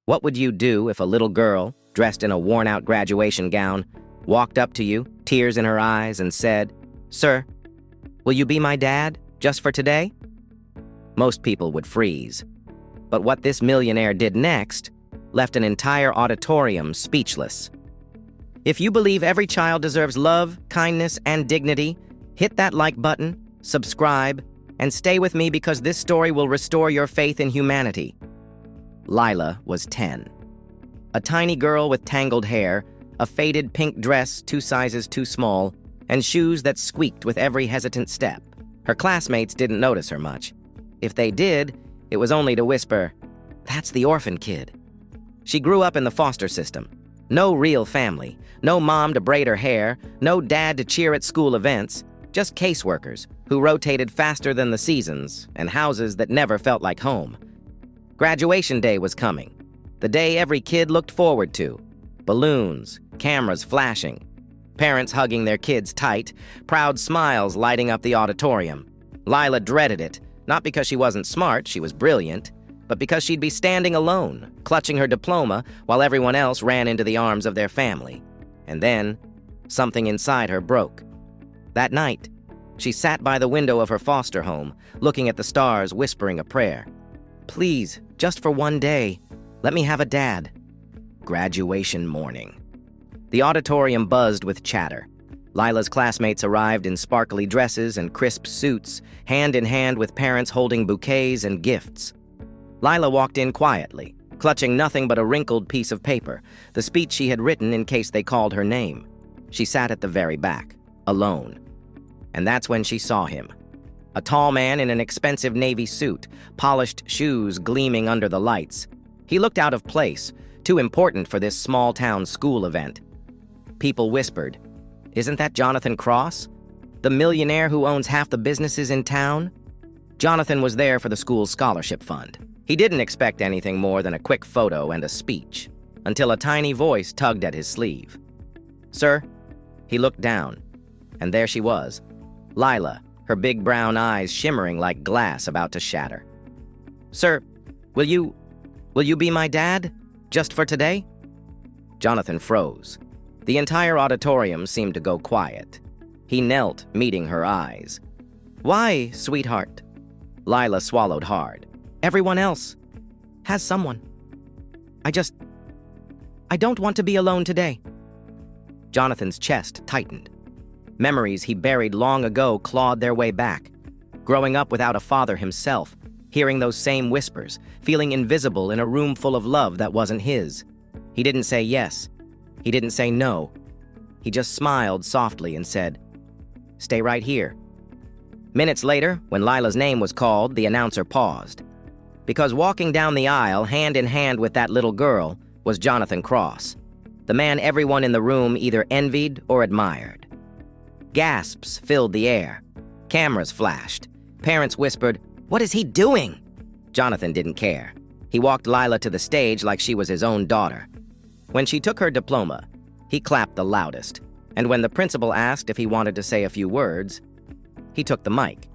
What would you do if a little girl, dressed in a worn-out graduation gown, walked up to you, tears in her eyes, and said, "Sir, will you be my dad, just for today?" Most people would freeze. But what this millionaire did next left an entire auditorium speechless. If you believe every child deserves love, kindness, and dignity, hit that like button, subscribe, and stay with me because this story will restore your faith in humanity. Lila was 10. A tiny girl with tangled hair, a faded pink dress 2 sizes too small, and shoes that squeaked with every hesitant step. Her classmates didn't notice her much. If they did, it was only to whisper, "That's the orphan kid." She grew up in the foster system. No real family, no mom to braid her hair, no dad to cheer at school events, just caseworkers who rotated faster than the seasons and houses that never felt like home. Graduation day was coming, the day every kid looked forward to. Balloons, cameras flashing, parents hugging their kids tight, proud smiles lighting up the auditorium. Lila dreaded it, not because she wasn't smart, she was brilliant, but because she'd be standing alone, clutching her diploma while everyone else ran into the arms of their family. And then, something inside her broke. That night, she sat by the window of her foster home, looking at the stars, whispering a prayer. "Please, just for one day, let me have a dad." Graduation morning. The auditorium buzzed with chatter. Lila's classmates arrived in sparkly dresses and crisp suits, hand in hand with parents holding bouquets and gifts. Lila walked in quietly, clutching nothing but a wrinkled piece of paper, the speech she had written in case they called her name. She sat at the very back, alone. And that's when she saw him. A tall man in an expensive navy suit, polished shoes gleaming under the lights. He looked out of place, too important for this small-town school event. People whispered, "Isn't that Jonathan Cross? The millionaire who owns half the businesses in town?" Jonathan was there for the school's scholarship fund. He didn't expect anything more than a quick photo and a speech, until a tiny voice tugged at his sleeve. "Sir?" He looked down, and there she was, Lila, her big brown eyes shimmering like glass about to shatter. "Sir, will you be my dad, just for today?" Jonathan froze. The entire auditorium seemed to go quiet. He knelt, meeting her eyes. "Why, sweetheart?" Lila swallowed hard. "Everyone else has someone. I don't want to be alone today." Jonathan's chest tightened. Memories he buried long ago clawed their way back. Growing up without a father himself, hearing those same whispers, feeling invisible in a room full of love that wasn't his. He didn't say yes. He didn't say no. He just smiled softly and said, "Stay right here." Minutes later, when Lila's name was called, the announcer paused. Because walking down the aisle, hand in hand with that little girl, was Jonathan Cross, the man everyone in the room either envied or admired. Gasps filled the air. Cameras flashed. Parents whispered, "What is he doing?" Jonathan didn't care. He walked Lila to the stage like she was his own daughter. When she took her diploma, he clapped the loudest, and when the principal asked if he wanted to say a few words, he took the mic.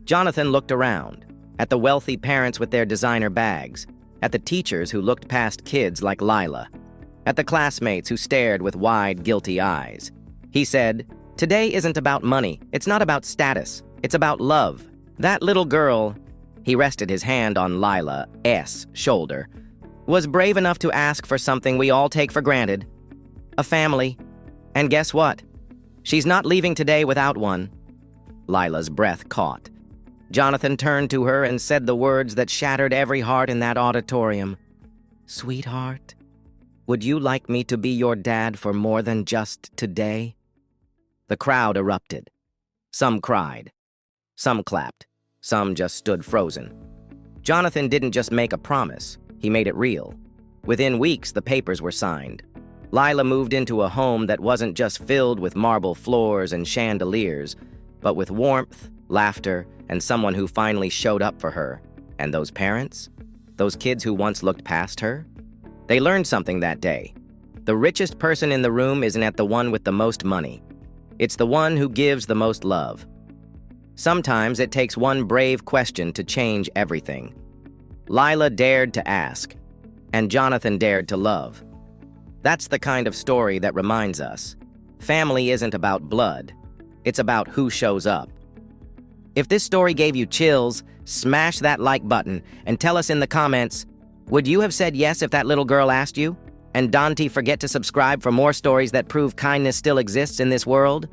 Jonathan looked around, at the wealthy parents with their designer bags, at the teachers who looked past kids like Lila, at the classmates who stared with wide, guilty eyes. He said, "Today isn't about money, it's not about status, it's about love. That little girl," he rested his hand on Lila's shoulder, "was brave enough to ask for something we all take for granted, a family. And guess what? She's not leaving today without one." Lila's breath caught. Jonathan turned to her and said the words that shattered every heart in that auditorium. "Sweetheart, would you like me to be your dad for more than just today?" The crowd erupted. Some cried. Some clapped. Some just stood frozen. Jonathan didn't just make a promise, he made it real. Within weeks, the papers were signed. Lila moved into a home that wasn't just filled with marble floors and chandeliers, but with warmth, laughter, and someone who finally showed up for her. And those parents? Those kids who once looked past her? They learned something that day. The richest person in the room isn't the one with the most money. It's the one who gives the most love. Sometimes it takes one brave question to change everything. Lila dared to ask, and Jonathan dared to love. That's the kind of story that reminds us, family isn't about blood, it's about who shows up. If this story gave you chills, smash that like button and tell us in the comments, would you have said yes if that little girl asked you? And don't forget to subscribe for more stories that prove kindness still exists in this world.